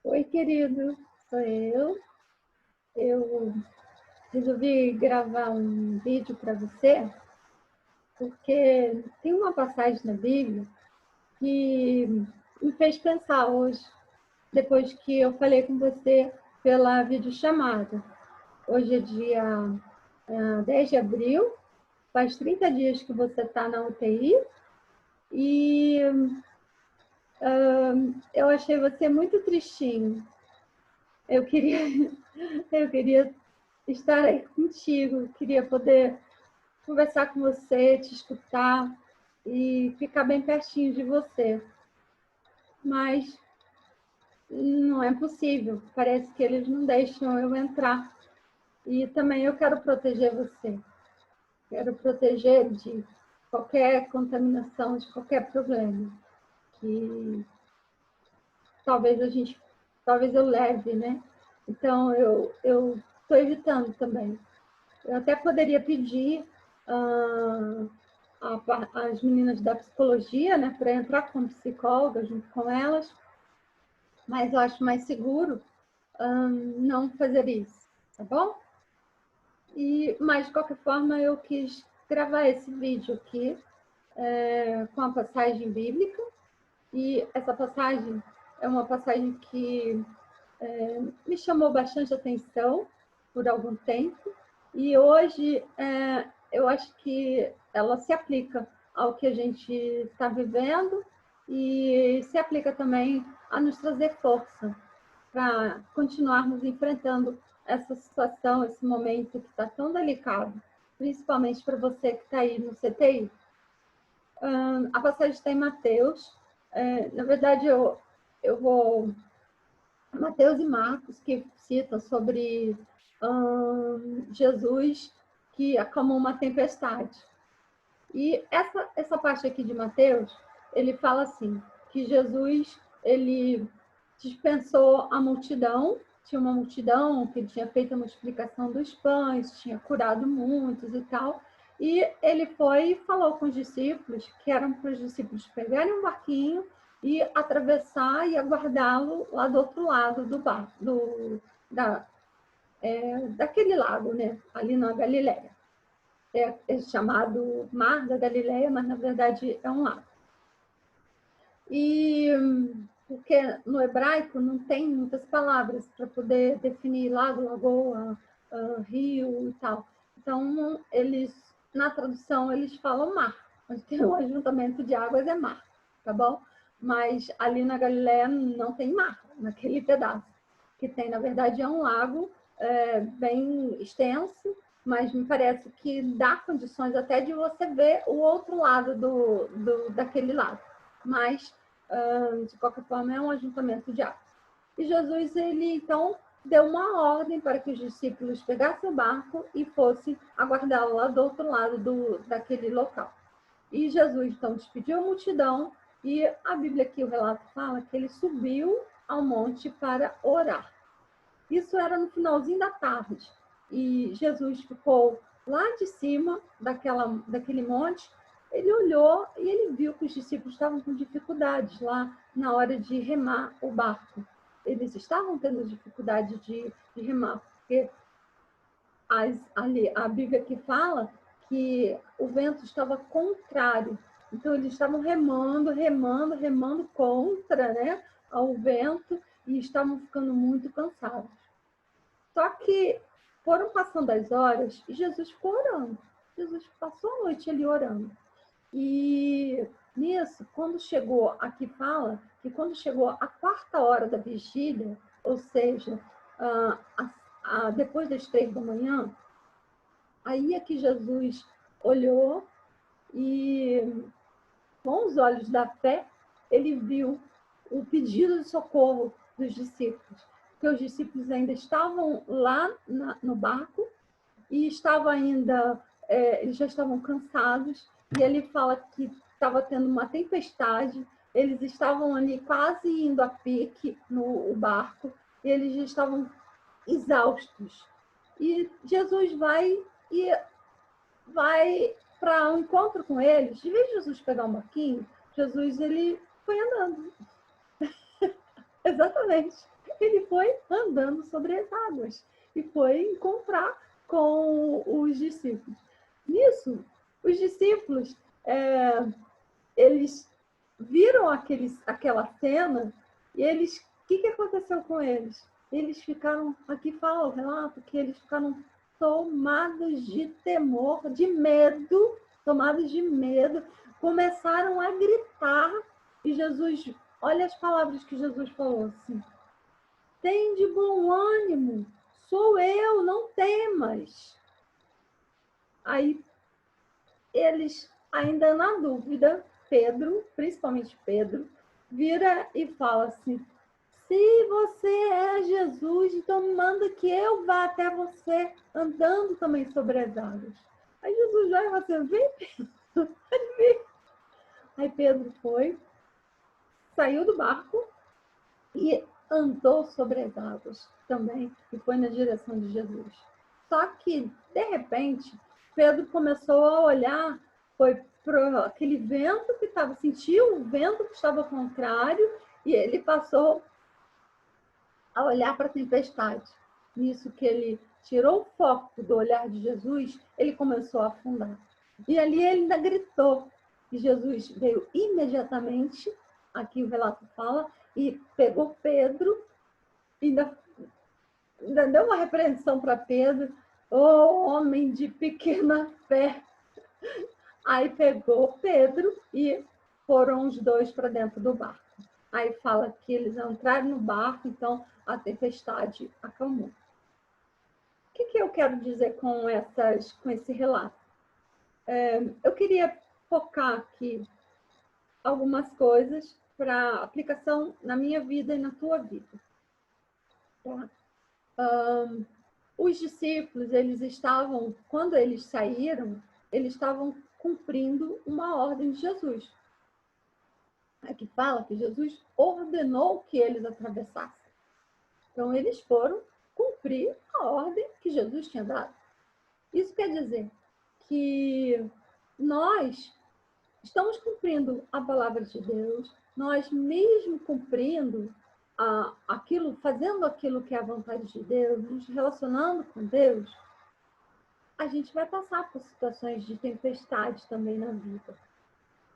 Oi, querido, sou eu. Eu resolvi gravar um vídeo para você, porque tem uma passagem na Bíblia que me fez pensar hoje, depois que eu falei com você pela videochamada. Hoje é dia 10 de abril, faz 30 dias que você está na UTI, e eu achei você muito tristinho. Eu queria, eu queria estar aí contigo, queria poder conversar com você, te escutar e ficar bem pertinho de você. Mas não é possível, parece que eles não deixam eu entrar. E também eu quero proteger você, quero proteger de qualquer contaminação, de qualquer problema que talvez eu leve, né? Então eu estou evitando também. Eu até poderia pedir as meninas da psicologia, né, para entrar como psicóloga junto com elas, mas eu acho mais seguro não fazer isso, tá bom? Mas, de qualquer forma, eu quis gravar esse vídeo aqui com a passagem bíblica, e essa passagem é uma passagem que me chamou bastante atenção por algum tempo, e hoje eu acho que ela se aplica ao que a gente está vivendo e se aplica também a nos trazer força para continuarmos enfrentando essa situação, esse momento que está tão delicado, principalmente para você que está aí no CTI. A passagem está em Mateus. Na verdade, eu vou Mateus e Marcos, que citam sobre Jesus que acalmou uma tempestade. E essa parte aqui de Mateus, ele fala assim, que Jesus, ele dispensou a multidão, tinha uma multidão que tinha feito a multiplicação dos pães, tinha curado muitos e tal, e ele foi e falou com os discípulos, que eram para os discípulos pegarem um barquinho e atravessar e aguardá-lo lá do outro lado do bar, daquele lago, né? Ali na Galileia. É chamado Mar da Galileia, mas na verdade é um lago. E porque no hebraico não tem muitas palavras para poder definir lago, lagoa, rio e tal. Então, na tradução, eles falam mar, onde tem um ajuntamento de águas é mar, tá bom? Mas ali na Galileia não tem mar, naquele pedaço. Que tem, na verdade, é um lago bem extenso, mas me parece que dá condições até de você ver o outro lado daquele lago. Mas, de qualquer forma, é um ajuntamento de águas. E Jesus, ele, então, deu uma ordem para que os discípulos pegassem o barco e fossem aguardá-lo lá do outro lado daquele local. E Jesus, então, despediu a multidão e a Bíblia aqui, o relato fala que ele subiu ao monte para orar. Isso era no finalzinho da tarde. E Jesus ficou lá de cima daquele monte. Ele olhou e ele viu que os discípulos estavam com dificuldades lá na hora de remar o barco. Eles estavam tendo dificuldade de remar, porque a Bíblia aqui fala que o vento estava contrário. Então, eles estavam remando contra, né, ao vento, e estavam ficando muito cansados. Só que foram passando as horas e Jesus ficou orando. Jesus passou a noite ali orando. E nisso, aqui fala que quando chegou a quarta hora da vigília, ou seja, depois das 3 da manhã, aí é que Jesus olhou e, com os olhos da fé, ele viu o pedido de socorro dos discípulos, porque os discípulos ainda estavam lá no barco e eles já estavam cansados, e ele fala que estava tendo uma tempestade, eles estavam ali quase indo a pique no barco, e eles já estavam exaustos. E Jesus vai para um encontro com eles. De vez de Jesus pegar um barquinho, Jesus ele foi andando. Exatamente. ele foi andando sobre as águas e foi encontrar com os discípulos. Nisso, os discípulos, eles viram aquela cena e eles, o que aconteceu com eles? Eles ficaram, aqui fala o relato, que eles ficaram tomados de temor, de medo, começaram a gritar e Jesus, olha as palavras que Jesus falou assim: tem de bom ânimo, sou eu, não temas. Aí eles, ainda na dúvida, Pedro, principalmente Pedro, vira e fala assim: se você é Jesus, então manda que eu vá até você, andando também sobre as águas. Aí Jesus vai e fala assim: vem, Pedro, vem. Aí Pedro foi, saiu do barco e andou sobre as águas também, e foi na direção de Jesus. Só que, de repente, Pedro começou a olhar, foi para aquele vento que estava, sentiu o vento que estava contrário, e ele passou a olhar para a tempestade. Nisso que ele tirou o foco do olhar de Jesus, ele começou a afundar. E ali ele ainda gritou. E Jesus veio imediatamente, aqui o relato fala, e pegou Pedro, ainda deu uma repreensão para Pedro: ô homem de pequena fé. Aí pegou Pedro e foram os dois para dentro do barco. Aí fala que eles entraram no barco, então a tempestade acalmou. O que eu quero dizer com esse relato? Eu queria focar aqui algumas coisas para aplicação na minha vida e na tua vida. Tá? Os discípulos, quando eles saíram, eles estavam cumprindo uma ordem de Jesus. Aqui fala que Jesus ordenou que eles atravessassem. Então, eles foram cumprir a ordem que Jesus tinha dado. Isso quer dizer que nós estamos cumprindo a palavra de Deus, nós mesmo cumprindo fazendo aquilo que é a vontade de Deus, nos relacionando com Deus, a gente vai passar por situações de tempestade também na vida.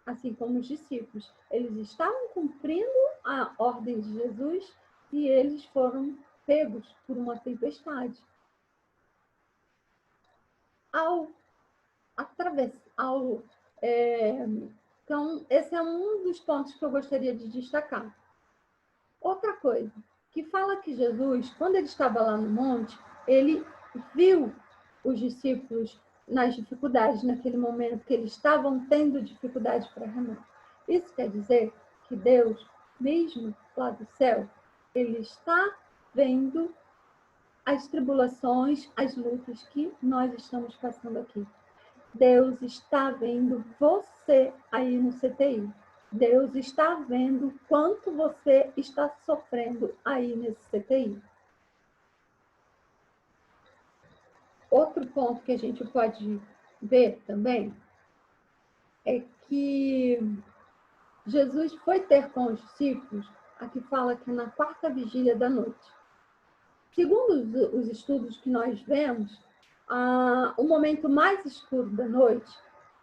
Assim como os discípulos, eles estavam cumprindo a ordem de Jesus e eles foram pegos por uma tempestade. Então, esse é um dos pontos que eu gostaria de destacar. Outra coisa, que fala que Jesus, quando ele estava lá no monte, ele viu os discípulos nas dificuldades naquele momento, que eles estavam tendo dificuldade para remar. Isso quer dizer que Deus, mesmo lá do céu, ele está vendo as tribulações, as lutas que nós estamos passando aqui. Deus está vendo você aí no CTI. Deus está vendo quanto você está sofrendo aí nesse CTI. Outro ponto que a gente pode ver também é que Jesus foi ter com os discípulos, aqui fala que na quarta vigília da noite. Segundo os estudos que nós vemos, o momento mais escuro da noite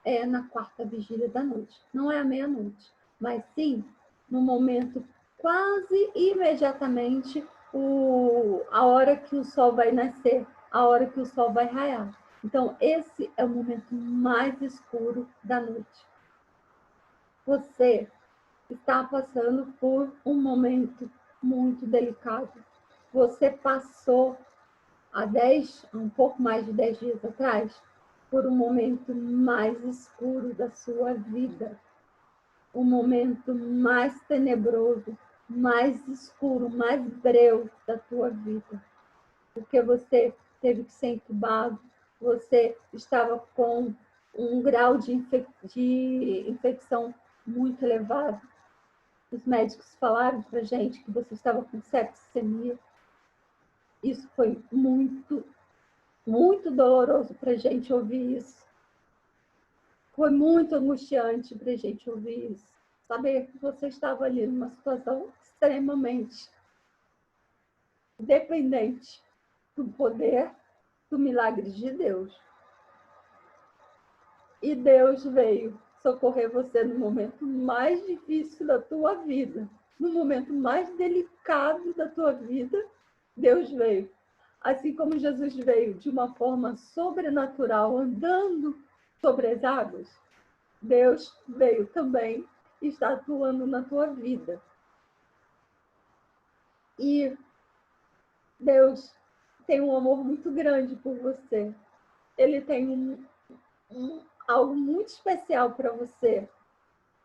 é na quarta vigília da noite. Não é à meia-noite, mas sim no momento quase imediatamente a hora que o sol vai nascer, a hora que o sol vai raiar. Então, esse é o momento mais escuro da noite. Você está passando por um momento muito delicado. Você passou um pouco mais de 10 dias atrás, por um momento mais escuro da sua vida. Um momento mais tenebroso, mais escuro, mais breu da tua vida. Porque você teve que ser entubado, você estava com um grau de infecção muito elevado. Os médicos falaram para gente que você estava com septicemia. Isso foi muito, muito doloroso para a gente ouvir isso. Foi muito angustiante para a gente ouvir isso. Saber que você estava ali numa situação extremamente dependente do poder, do milagre de Deus. E Deus veio socorrer você no momento mais difícil da tua vida, no momento mais delicado da tua vida, Deus veio. Assim como Jesus veio de uma forma sobrenatural, andando sobre as águas, Deus veio também e está atuando na tua vida. E Deus tem um amor muito grande por você. Ele tem algo muito especial para você.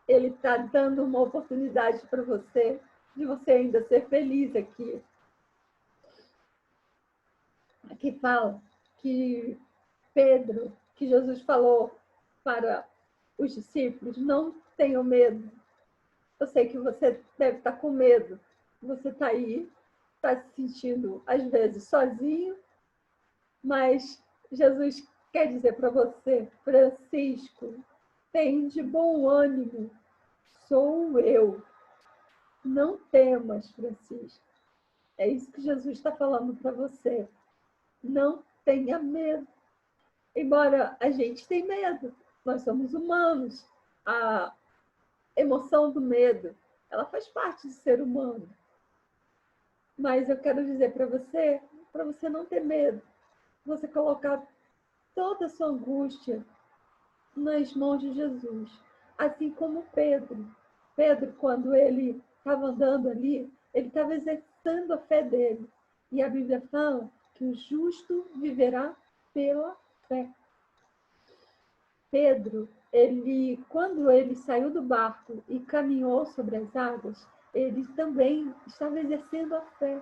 Ele está dando uma oportunidade para você, de você ainda ser feliz aqui. Aqui fala que Pedro, que Jesus falou para os discípulos, não tenham medo. Eu sei que você deve estar com medo. Você está aí, está se sentindo, às vezes, sozinho, mas Jesus quer dizer para você, Francisco, tem de bom ânimo, sou eu. Não temas, Francisco. É isso que Jesus está falando para você. Não tenha medo. Embora a gente tenha medo, nós somos humanos. A emoção do medo, ela faz parte do ser humano. Mas eu quero dizer para você não ter medo, você colocar toda a sua angústia nas mãos de Jesus. Assim como Pedro. Pedro, quando ele estava andando ali, ele estava exercendo a fé dele. E a Bíblia fala que o justo viverá pela fé. Pedro, quando ele saiu do barco e caminhou sobre as águas, ele também estava exercendo a fé.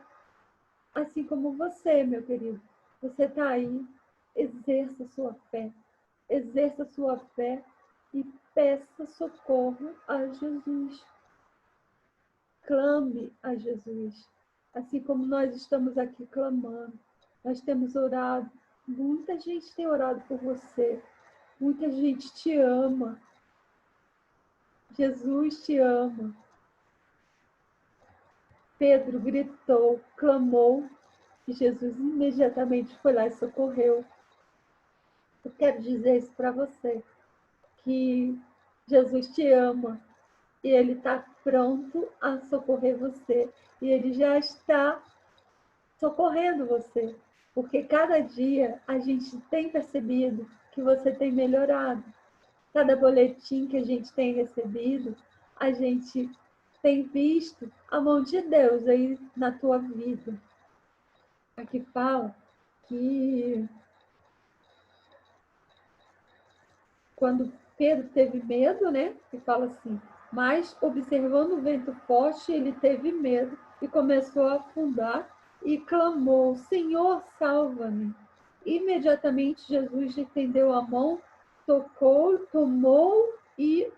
Assim como você, meu querido. Você está aí, exerça sua fé. Exerça sua fé e peça socorro a Jesus. Clame a Jesus. Assim como nós estamos aqui clamando. Nós temos orado. Muita gente tem orado por você. Muita gente te ama. Jesus te ama. Pedro gritou, clamou, e Jesus imediatamente foi lá e socorreu. Eu quero dizer isso para você, que Jesus te ama e Ele está pronto a socorrer você. E Ele já está socorrendo você, porque cada dia a gente tem percebido que você tem melhorado. Cada boletim que a gente tem recebido, a gente tem visto a mão de Deus aí na tua vida. Aqui fala que quando Pedro teve medo, né? E fala assim, mas observando o vento forte, ele teve medo e começou a afundar e clamou, Senhor, salva-me. Imediatamente Jesus estendeu a mão, tomou e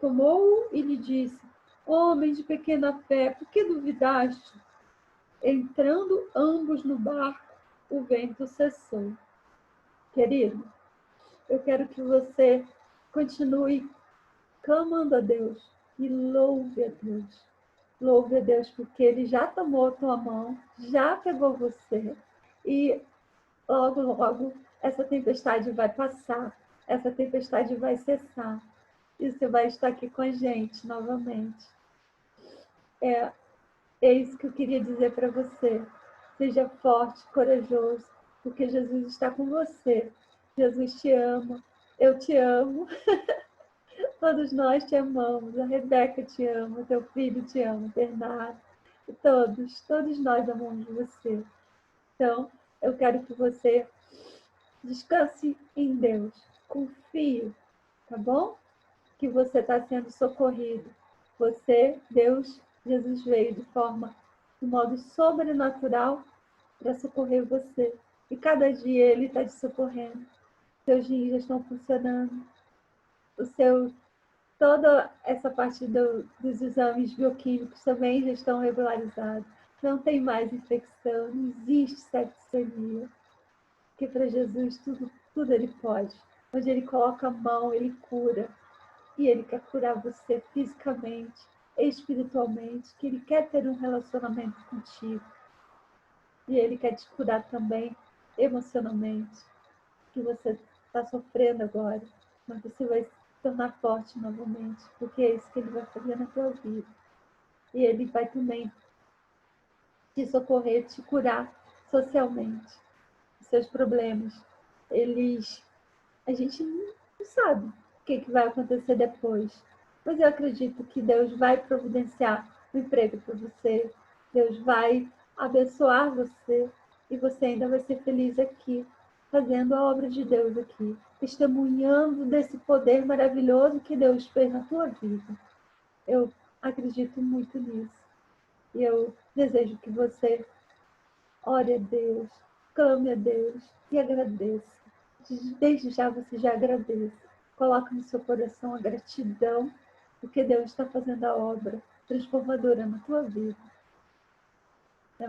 lhe disse, homem de pequena fé, por que duvidaste? Entrando ambos no barco, o vento cessou. Querido, eu quero que você continue clamando a Deus e louve a Deus. Louve a Deus porque Ele já tomou a tua mão, já pegou você e logo, logo essa tempestade vai passar, essa tempestade vai cessar e você vai estar aqui com a gente novamente. É isso que eu queria dizer para você. Seja forte, corajoso, porque Jesus está com você. Jesus te ama, eu te amo. Todos nós te amamos. A Rebeca te ama, teu filho te ama, Bernardo. Todos nós amamos você. Então, eu quero que você descanse em Deus. Confie, tá bom? Que você está sendo socorrido. Você, Deus, Jesus veio de modo sobrenatural para socorrer você. E cada dia Ele está te socorrendo. Seus rins já estão funcionando. Toda essa parte dos exames bioquímicos também já estão regularizados. Não tem mais infecção, não existe septicemia. Porque para Jesus tudo Ele pode. Onde Ele coloca a mão, Ele cura. E Ele quer curar você fisicamente, espiritualmente, que Ele quer ter um relacionamento contigo. E Ele quer te curar também emocionalmente, que você está sofrendo agora, mas você vai se tornar forte novamente, porque é isso que Ele vai fazer na tua vida. E Ele vai também te socorrer, te curar socialmente. Os seus problemas, a gente não sabe o que vai acontecer depois, mas eu acredito que Deus vai providenciar um emprego para você, Deus vai abençoar você e você ainda vai ser feliz aqui, fazendo a obra de Deus aqui, testemunhando desse poder maravilhoso que Deus fez na tua vida. Eu acredito muito nisso. E eu desejo que você ore a Deus, clame a Deus e agradeça. Desde já você já agradece. Coloque no seu coração a gratidão, porque Deus está fazendo a obra transformadora na tua vida. É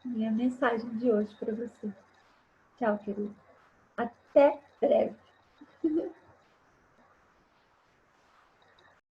minha mensagem de hoje para você. Tchau, querido. Até breve.